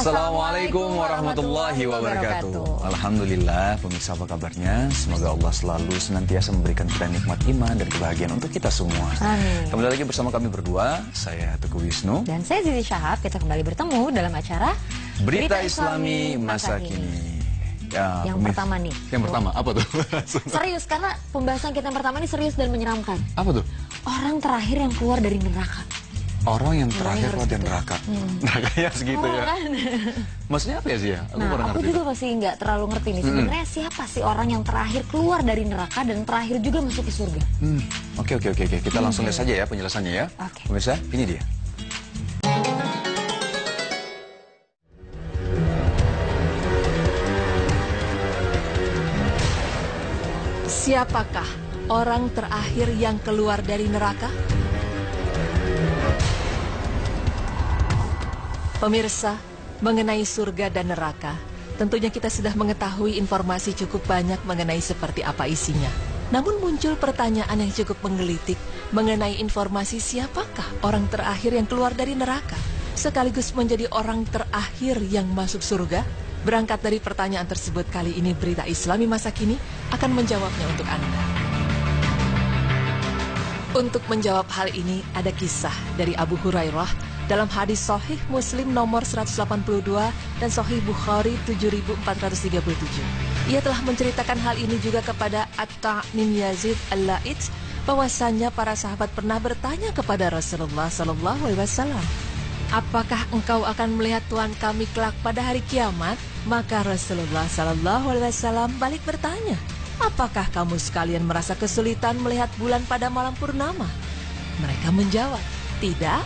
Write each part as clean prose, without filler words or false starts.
Assalamualaikum warahmatullahi wabarakatuh. Alhamdulillah, pemirsa apa kabarnya? Semoga Allah selalu senantiasa memberikan kita nikmat iman dan kebahagiaan untuk kita semua. Amin. Kembali lagi bersama kami berdua, saya Teguh Wisnu. Dan saya Zizi Syahab, kita kembali bertemu dalam acara Berita Islami Masa Kini. Ya, yang pertama nih. Yang pertama, apa tuh? Serius, karena pembahasan kita yang pertama ini serius dan menyeramkan. Apa tuh? Orang terakhir yang keluar dari neraka. Orang yang terakhir keluar dari neraka. Nerakanya segitu ya. Kan? Maksudnya apa ya sih ya? Aku juga masih nggak terlalu ngerti nih. Sebenarnya siapa sih orang yang terakhir keluar dari neraka dan terakhir juga masuk ke surga? Oke. Kita langsung lihat saja ya penjelasannya ya. Pemirsa, ini dia. Siapakah orang terakhir yang keluar dari neraka? Pemirsa, mengenai surga dan neraka, tentunya kita sudah mengetahui informasi cukup banyak mengenai seperti apa isinya. Namun muncul pertanyaan yang cukup menggelitik mengenai informasi siapakah orang terakhir yang keluar dari neraka, sekaligus menjadi orang terakhir yang masuk surga. Berangkat dari pertanyaan tersebut, kali ini Berita Islami Masa Kini akan menjawabnya untuk Anda. Untuk menjawab hal ini, ada kisah dari Abu Hurairah dalam hadis Sahih Muslim nomor 182 dan Sahih Bukhari 7437. Ia telah menceritakan hal ini juga kepada Atta' bin Yazid Al-La'id, bahwasanya para sahabat pernah bertanya kepada Rasulullah SAW, apakah engkau akan melihat Tuhan kami kelak pada hari kiamat? Maka Rasulullah SAW balik bertanya, apakah kamu sekalian merasa kesulitan melihat bulan pada malam purnama? Mereka menjawab, tidak.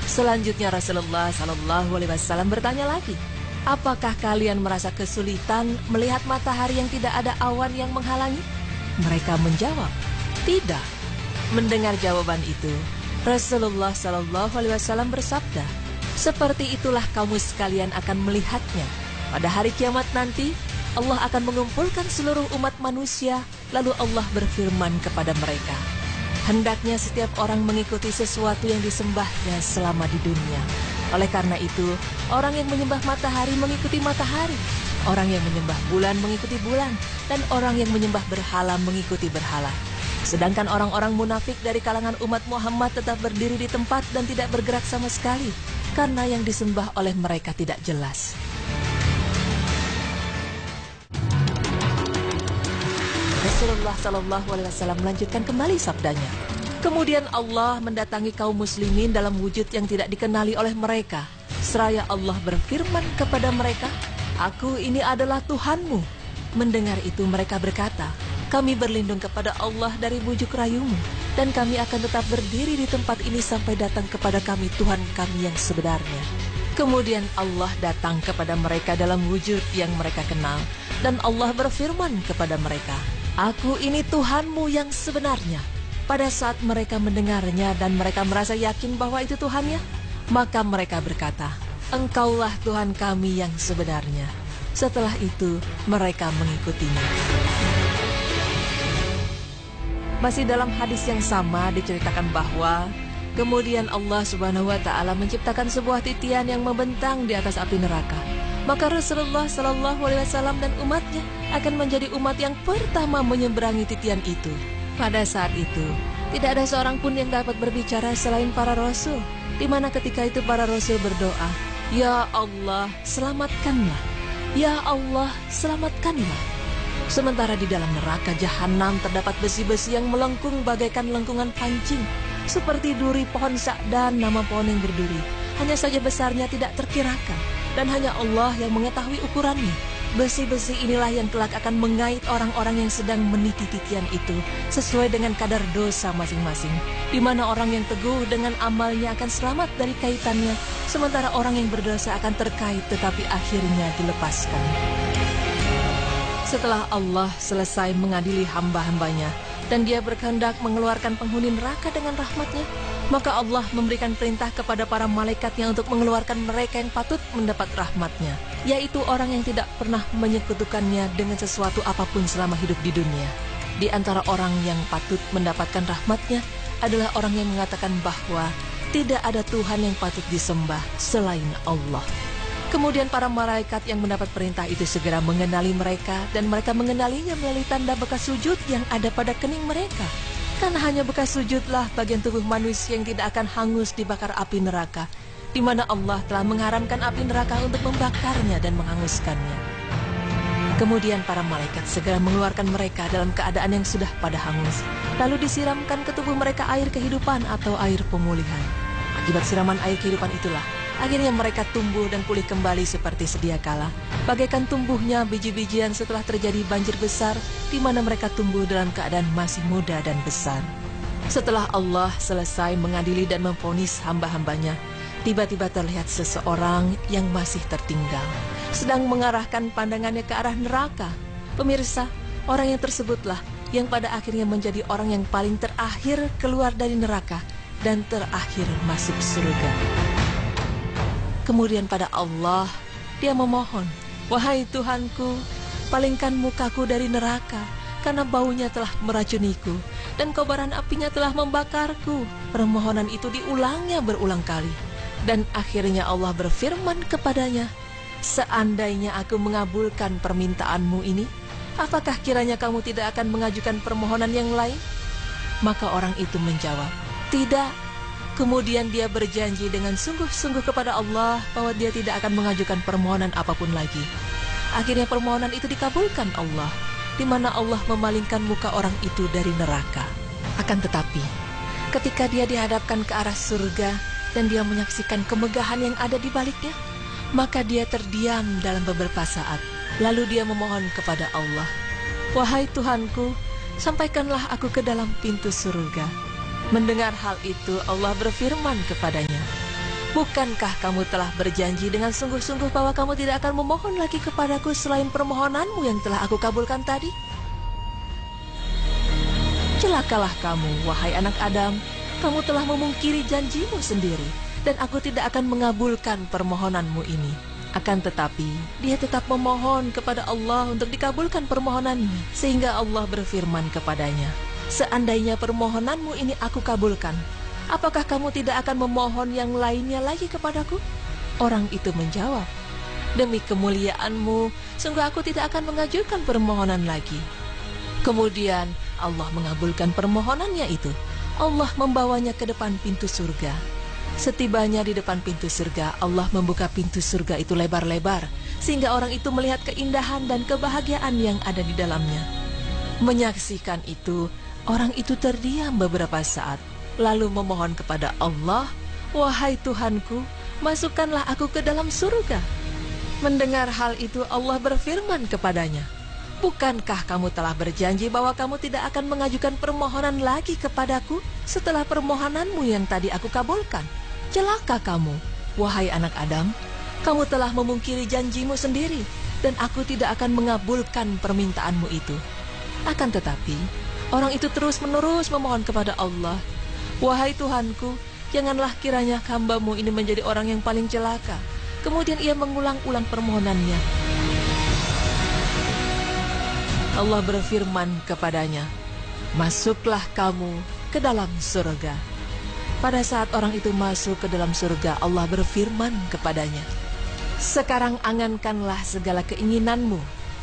Selanjutnya Rasulullah SAW bertanya lagi, apakah kalian merasa kesulitan melihat matahari yang tidak ada awan yang menghalangi? Mereka menjawab, tidak. Mendengar jawaban itu, Rasulullah SAW bersabda, seperti itulah kamu sekalian akan melihatnya. Pada hari kiamat nanti, Allah akan mengumpulkan seluruh umat manusia, lalu Allah berfirman kepada mereka, hendaknya setiap orang mengikuti sesuatu yang disembahnya selama di dunia. Oleh karena itu, orang yang menyembah matahari mengikuti matahari, orang yang menyembah bulan mengikuti bulan, dan orang yang menyembah berhala mengikuti berhala. Sedangkan orang-orang munafik dari kalangan umat Muhammad tetap berdiri di tempat dan tidak bergerak sama sekali, karena yang disembah oleh mereka tidak jelas. Rasulullah SAW melanjutkan kembali sabdanya. Kemudian Allah mendatangi kaum muslimin dalam wujud yang tidak dikenali oleh mereka. Seraya Allah berfirman kepada mereka, aku ini adalah Tuhanmu. Mendengar itu mereka berkata, kami berlindung kepada Allah dari bujuk rayumu, dan kami akan tetap berdiri di tempat ini sampai datang kepada kami Tuhan kami yang sebenarnya. Kemudian Allah datang kepada mereka dalam wujud yang mereka kenal, dan Allah berfirman kepada mereka, aku ini Tuhanmu yang sebenarnya. Pada saat mereka mendengarnya dan mereka merasa yakin bahwa itu Tuhannya, maka mereka berkata, engkaulah Tuhan kami yang sebenarnya. Setelah itu mereka mengikutinya. Masih dalam hadis yang sama diceritakan bahwa kemudian Allah Subhanahu wa Ta'ala menciptakan sebuah titian yang membentang di atas api neraka. Maka Rasulullah SAW dan umatnya akan menjadi umat yang pertama menyeberangi titian itu. Pada saat itu, tidak ada seorang pun yang dapat berbicara selain para rasul, di mana ketika itu para rasul berdoa, ya Allah, selamatkanlah. Ya Allah, selamatkanlah. Sementara di dalam neraka jahanam terdapat besi-besi yang melengkung bagaikan lengkungan pancing, seperti duri pohon sa'dan, nama pohon yang berduri. Hanya saja besarnya tidak terkirakan, dan hanya Allah yang mengetahui ukurannya. Besi-besi inilah yang kelak akan mengait orang-orang yang sedang meniti titian itu sesuai dengan kadar dosa masing-masing, di mana orang yang teguh dengan amalnya akan selamat dari kaitannya, sementara orang yang berdosa akan terkait tetapi akhirnya dilepaskan. Setelah Allah selesai mengadili hamba-hambanya dan dia berkehendak mengeluarkan penghuni neraka dengan rahmatnya, maka Allah memberikan perintah kepada para malaikatnya untuk mengeluarkan mereka yang patut mendapat rahmatnya, yaitu orang yang tidak pernah menyekutukannya dengan sesuatu apapun selama hidup di dunia. Di antara orang yang patut mendapatkan rahmatnya adalah orang yang mengatakan bahwa tidak ada Tuhan yang patut disembah selain Allah. Kemudian para malaikat yang mendapat perintah itu segera mengenali mereka, dan mereka mengenalinya melalui tanda bekas sujud yang ada pada kening mereka. Karena hanya bekas sujudlah bagian tubuh manusia yang tidak akan hangus dibakar api neraka, di mana Allah telah mengharamkan api neraka untuk membakarnya dan menghanguskannya. Kemudian para malaikat segera mengeluarkan mereka dalam keadaan yang sudah pada hangus, lalu disiramkan ke tubuh mereka air kehidupan atau air pemulihan. Akibat siraman air kehidupan itulah akhirnya mereka tumbuh dan pulih kembali seperti sedia kala, bagaikan tumbuhnya biji-bijian setelah terjadi banjir besar, di mana mereka tumbuh dalam keadaan masih muda dan besar. Setelah Allah selesai mengadili dan memvonis hamba-hambanya, tiba-tiba terlihat seseorang yang masih tertinggal, sedang mengarahkan pandangannya ke arah neraka. Pemirsa, orang yang tersebutlah yang pada akhirnya menjadi orang yang paling terakhir keluar dari neraka dan terakhir masuk surga. Kemudian pada Allah, dia memohon, "Wahai Tuhanku, palingkan mukaku dari neraka, karena baunya telah meracuniku, dan kobaran apinya telah membakarku." Permohonan itu diulangnya berulang kali. Dan akhirnya Allah berfirman kepadanya, "Seandainya aku mengabulkan permintaanmu ini, apakah kiranya kamu tidak akan mengajukan permohonan yang lain?" Maka orang itu menjawab, "Tidak." Kemudian dia berjanji dengan sungguh-sungguh kepada Allah bahwa dia tidak akan mengajukan permohonan apapun lagi. Akhirnya permohonan itu dikabulkan Allah, di mana Allah memalingkan muka orang itu dari neraka. Akan tetapi, ketika dia dihadapkan ke arah surga dan dia menyaksikan kemegahan yang ada di baliknya, maka dia terdiam dalam beberapa saat. Lalu dia memohon kepada Allah, "Wahai Tuhanku, sampaikanlah aku ke dalam pintu surga." Mendengar hal itu, Allah berfirman kepadanya, "Bukankah kamu telah berjanji dengan sungguh-sungguh bahwa kamu tidak akan memohon lagi kepadaku selain permohonanmu yang telah aku kabulkan tadi? Celakalah kamu, wahai anak Adam, kamu telah memungkiri janjimu sendiri, dan aku tidak akan mengabulkan permohonanmu ini." Akan tetapi, dia tetap memohon kepada Allah untuk dikabulkan permohonannya, sehingga Allah berfirman kepadanya, "Seandainya permohonanmu ini aku kabulkan, apakah kamu tidak akan memohon yang lainnya lagi kepadaku?" Orang itu menjawab, "Demi kemuliaanmu, sungguh aku tidak akan mengajukan permohonan lagi." Kemudian Allah mengabulkan permohonannya itu. Allah membawanya ke depan pintu surga. Setibanya di depan pintu surga, Allah membuka pintu surga itu lebar-lebar, sehingga orang itu melihat keindahan dan kebahagiaan yang ada di dalamnya. Menyaksikan itu, orang itu terdiam beberapa saat, lalu memohon kepada Allah, "Wahai Tuhanku, masukkanlah aku ke dalam surga." Mendengar hal itu, Allah berfirman kepadanya, "Bukankah kamu telah berjanji bahwa kamu tidak akan mengajukan permohonan lagi kepadaku setelah permohonanmu yang tadi aku kabulkan? Celaka kamu, wahai anak Adam, kamu telah memungkiri janjimu sendiri, dan aku tidak akan mengabulkan permintaanmu itu." Akan tetapi, orang itu terus-menerus memohon kepada Allah, "Wahai Tuhanku, janganlah kiranya hamba-Mu ini menjadi orang yang paling celaka." Kemudian ia mengulang-ulang permohonannya. Allah berfirman kepadanya, "Masuklah kamu ke dalam surga." Pada saat orang itu masuk ke dalam surga, Allah berfirman kepadanya, "Sekarang angankanlah segala keinginanmu."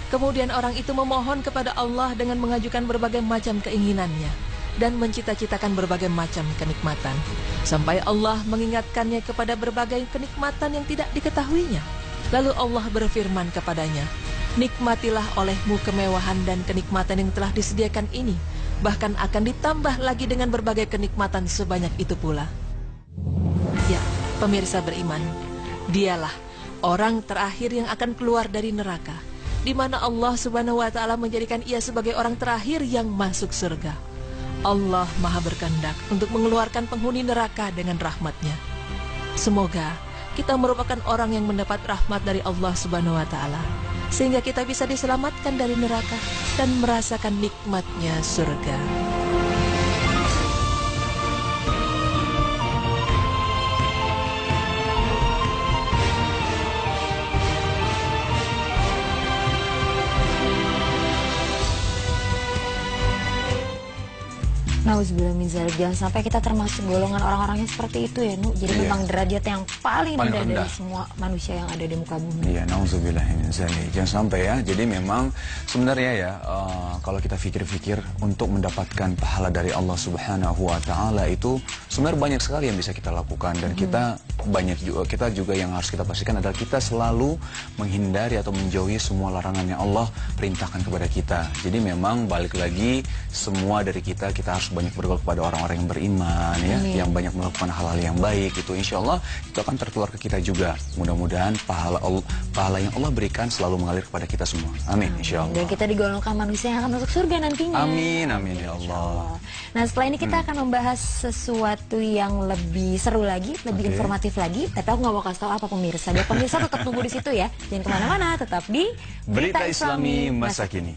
Kemudian orang itu memohon kepada Allah dengan mengajukan berbagai macam keinginannya dan mencita-citakan berbagai macam kenikmatan, sampai Allah mengingatkannya kepada berbagai kenikmatan yang tidak diketahuinya. Lalu Allah berfirman kepadanya, "Nikmatilah olehmu kemewahan dan kenikmatan yang telah disediakan ini, bahkan akan ditambah lagi dengan berbagai kenikmatan sebanyak itu pula." Ya, pemirsa beriman, dialah orang terakhir yang akan keluar dari neraka, di mana Allah Subhanahu wa Ta'ala menjadikan ia sebagai orang terakhir yang masuk surga. Allah Maha berkehendak untuk mengeluarkan penghuni neraka dengan rahmat-Nya. Semoga kita merupakan orang yang mendapat rahmat dari Allah Subhanahu wa Ta'ala, sehingga kita bisa diselamatkan dari neraka dan merasakan nikmatnya surga. Nauzubillah min dzalik. Jangan sampai kita termasuk golongan orang-orang yang seperti itu ya, Nu. Jadi memang derajat yang paling rendah dari semua manusia yang ada di muka bumi. Iya, nauzubillah min dzalik. Jangan sampai ya. Jadi memang sebenarnya ya, kalau kita pikir-pikir untuk mendapatkan pahala dari Allah Subhanahu wa taala itu sebenarnya banyak sekali yang bisa kita lakukan, dan kita juga yang harus kita pastikan adalah kita selalu menghindari atau menjauhi semua larangan yang Allah perintahkan kepada kita. Jadi memang balik lagi, semua dari kita harus banyak bergaul kepada orang-orang yang beriman ya, yang banyak melakukan hal-hal yang baik. Itu insya Allah itu akan tertular ke kita juga. Mudah-mudahan pahala yang Allah berikan selalu mengalir kepada kita semua. Amin, insya Allah. Dan kita digolongkan manusia yang akan masuk surga nantinya. Amin, amin ya Allah. Nah, setelah ini kita akan membahas sesuatu yang lebih seru lagi, lebih informatif lagi. Tapi aku nggak mau kasih tahu apa pemirsa. Biar pemirsa tetap tunggu di situ ya. Jangan kemana-mana, tetap di Berita Islami Masa Kini.